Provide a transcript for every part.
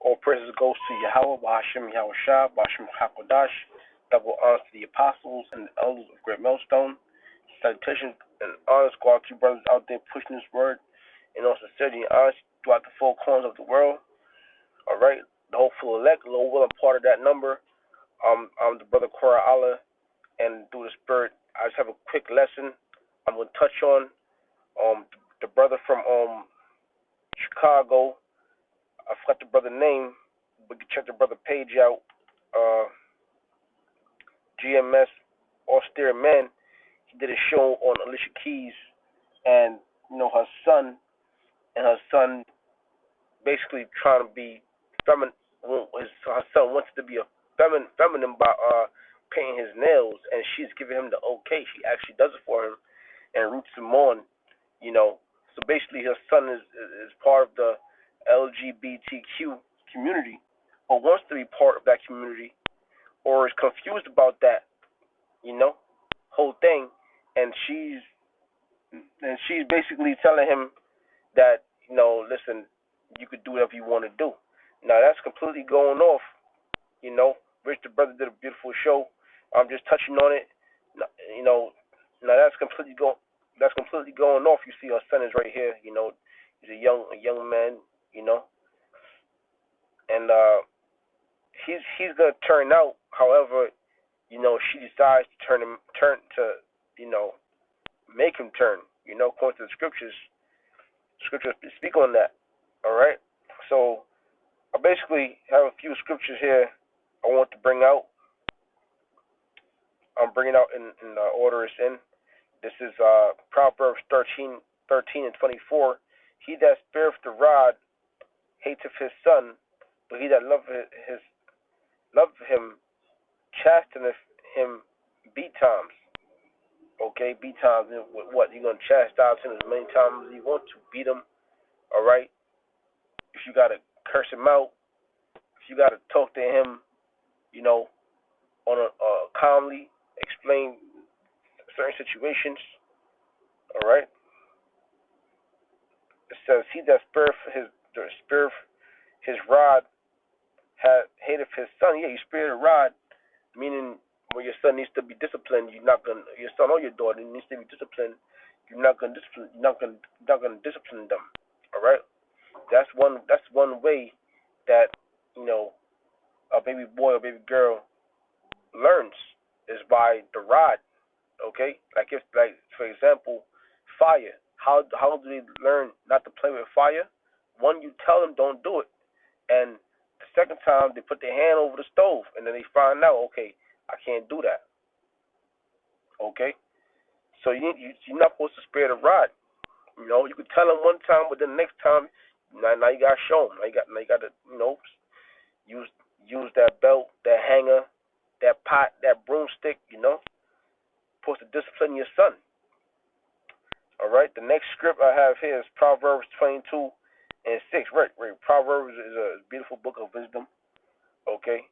All praises goes to Yahweh, Bahashim Yahweh Shah, Bahashim Hakodash. Double honors to the apostles and the elders of Great Millstone. Salutations and honors to all you brothers out there pushing this word in all sincerity and honesty throughout the four corners of the world. All right, the hopeful elect, Lord will, I'm part of that number. I'm the brother Korah Allah, and through the Spirit, I just have a quick lesson I'm going to touch on. The brother from Chicago, I forgot the brother name, but you can check the brother page out. GMS Austere Man. He did a show on Alicia Keys and her son basically trying to be feminine. Her son wants to be a feminine by painting his nails, and she's giving him the okay. She actually does it for him and roots him on. So basically, her son is part of the LGBTQ community, or wants to be part of that community, or is confused about that, whole thing, and she's basically telling him that, listen, you could do whatever you want to do. Now that's completely going off, Rich the brother did a beautiful show. I'm just touching on it. Now that's completely going off. You see, her son is right here. He's a young man. And he's gonna turn out. However, she decides to turn to make him turn. According to the scriptures speak on that. All right. So I basically have a few scriptures here I want to bring out. I'm bringing out in the order it's in. This is Proverbs 13 and 24. He that spareth the rod hateth his son, but he that loveth him chasteneth him betimes. Okay, betimes. What? You're going to chastise him as many times as you want to. Beat him. All right? If you got to curse him out, if you got to talk to him, on a calmly, explain certain situations. All right? It says, he that spareth his rod hateth his son. Yeah, you spare the rod, meaning when your son needs to be disciplined, your son or your daughter needs to be disciplined. You're not gonna discipline them. All right. That's one way that a baby boy or baby girl learns is by the rod. Okay. Like for example, fire. How do they learn not to play with fire? One, you tell them don't do it, and the second time they put their hand over the stove, and then they find out, okay, I can't do that. Okay, so you're not supposed to spare the rod. You could tell them one time, but then the next time, now you gotta show them. Now you got to use that belt, that hanger, that pot, that broomstick. Supposed to discipline your son. All right. The next script I have here is Proverbs 22 and 6. Right. Proverbs is a beautiful book of wisdom. Okay.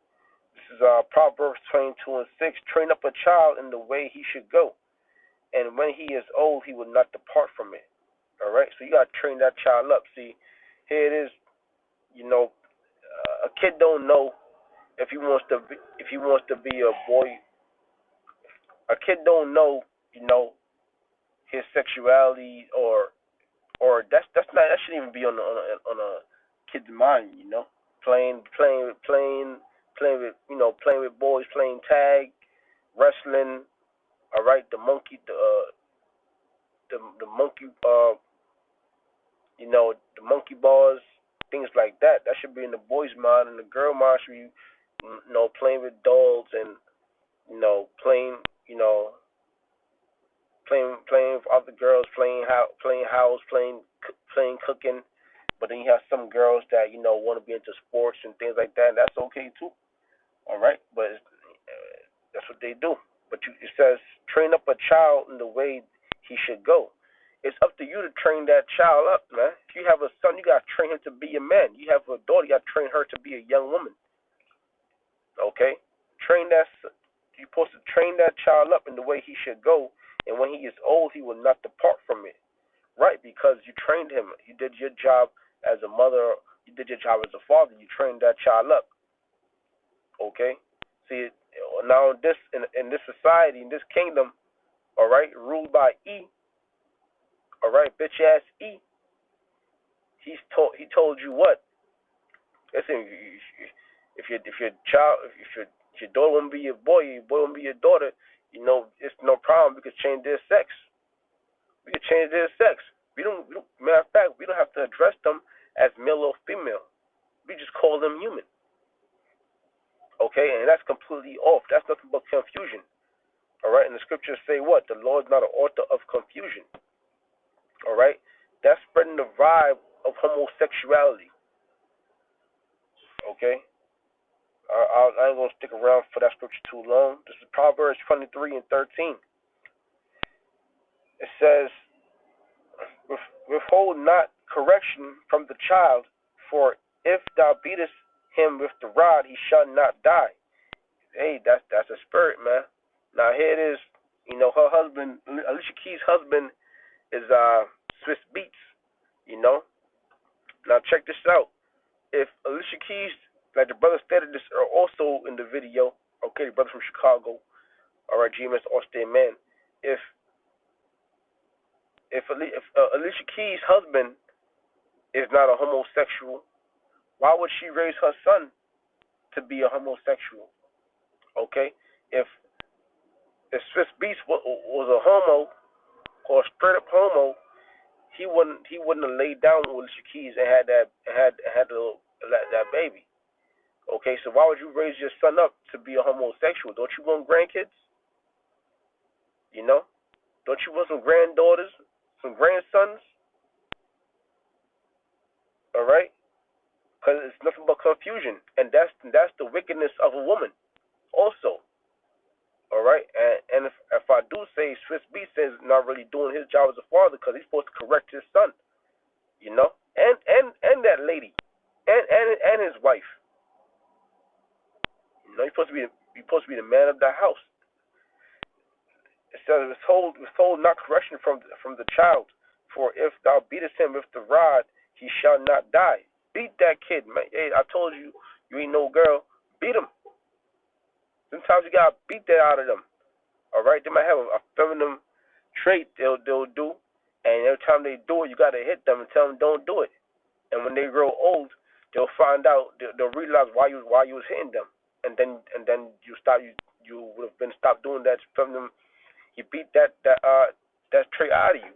This is Proverbs 22 and 6. Train up a child in the way he should go, and when he is old, he will not depart from it. All right. So you gotta train that child up. See, here it is. A kid don't know if he wants to be a boy. A kid don't know, his sexuality or that shouldn't even be on a kid's mind. Playing with boys, playing tag, wrestling. All right, the monkey the monkey bars, things like that. That should be in the boy's mind, and the girl mind should be, playing with dolls and playing with other girls, playing house, playing cooking. But then you have some girls that want to be into sports and things like that, and that's okay too. All right, but that's what they do. But it says train up a child in the way he should go. It's up to you to train that child up, man. If you have a son, you gotta train him to be a man. You have a daughter, you gotta train her to be a young woman. Okay, you're supposed to train that child up in the way he should go, and when he is old, he will not depart from it. Right, because you trained him. You did your job as a mother You did your job as a father. You trained that child up. Okay. See, now in this society, in this kingdom, all right, ruled by E, all right, bitch ass E. He told you what? Listen, if your child, if your daughter won't be your boy won't be your daughter, it's no problem. We could change their sex. We could change their sex. Matter of fact, we don't have to address them as male or female. We just call them human. Okay, and that's completely off. That's nothing but confusion. All right, and the scriptures say what? The Lord's not an author of confusion. All right, that's spreading the vibe of homosexuality. Okay, I ain't gonna stick around for that scripture too long. This is Proverbs 23 and 13. It says, "Withhold not correction from the child, for if thou beatest him with the rod, he shall not die." Hey, that's a spirit, man. Now here it is. Her husband, Alicia Keys' husband, is Swiss Beats. Now check this out. If Alicia Keys, like the brother stated this also in the video, okay, the brother from Chicago, all right, GMS Austin man, if Alicia Keys' husband is not a homosexual, why would she raise her son to be a homosexual? Okay, if Swiss Beats was a homo or a straight up homo, he wouldn't have laid down with Alicia Keys and had that baby. Okay, so why would you raise your son up to be a homosexual? Don't you want grandkids? Don't you want some granddaughters, some grandsons? All right, because it's nothing but confusion, and that's the wickedness of a woman, also. All right, and if I do say Swiss Beats is not really doing his job as a father because he's supposed to correct his son, and that lady, and his wife. You're supposed to be the man of the house. It says, "Withhold not correction from the child, for if thou beatest him with the rod, he shall not die." Beat that kid, man. Hey, I told you, you ain't no girl. Beat him. Sometimes you gotta beat that out of them. All right, they might have a feminine trait they'll do, and every time they do it, you gotta hit them and tell them don't do it. And when they grow old, they'll find out, they'll realize why you was hitting them, and then you would have been stopped doing that feminine. You beat that trait out of you.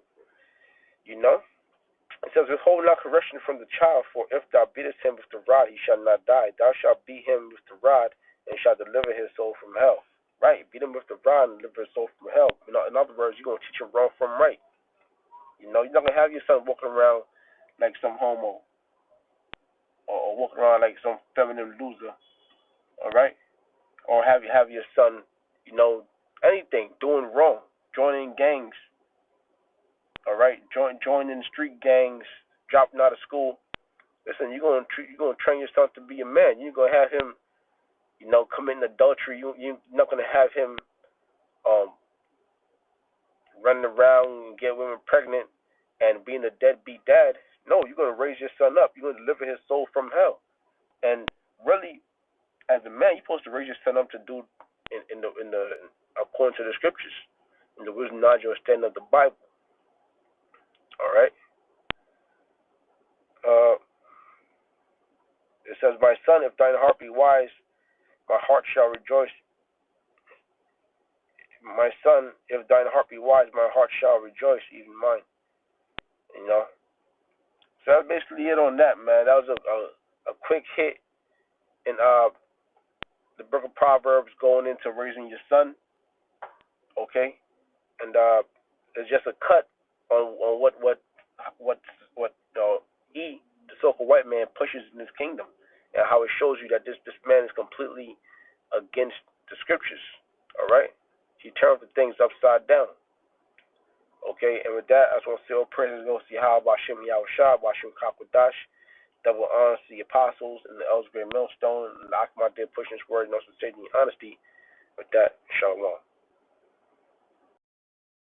It says, "Withhold not correction from the child, for if thou beatest him with the rod, he shall not die. Thou shalt beat him with the rod, and shalt deliver his soul from hell." Right, beat him with the rod and deliver his soul from hell. In other words, you're gonna teach him wrong from right. You're not gonna have your son walking around like some homo, or walking around like some feminine loser. All right, or have your son, anything doing wrong, joining gangs. All right, joining street gangs, dropping out of school. Listen, you're gonna train your son to be a man. You're gonna have him, committing adultery. You're not gonna have him running around and get women pregnant and being a deadbeat dad. No, you're gonna raise your son up. You're gonna deliver his soul from hell. And really, as a man, you're supposed to raise your son up to do in the according to the scriptures, in the wisdom, knowledge, and understanding of the Bible. All right. It says, "My son, if thine heart be wise, my heart shall rejoice. My son, if thine heart be wise, my heart shall rejoice, even mine." So that's basically it on that, man. That was a quick hit in the book of Proverbs going into raising your son. Okay, and it's just a cut on what the so-called white man pushes in his kingdom, and how it shows you that this man is completely against the scriptures. All right, he turned the things upside down. Okay, and with that, I just want to say all praises go to Yahweh Bashem Yahushua, Bashem Kakwadash, double honors to the apostles and the elders, great millstone, and the Akhmat did pushing this word, no sincerity and honesty. With that, shalom.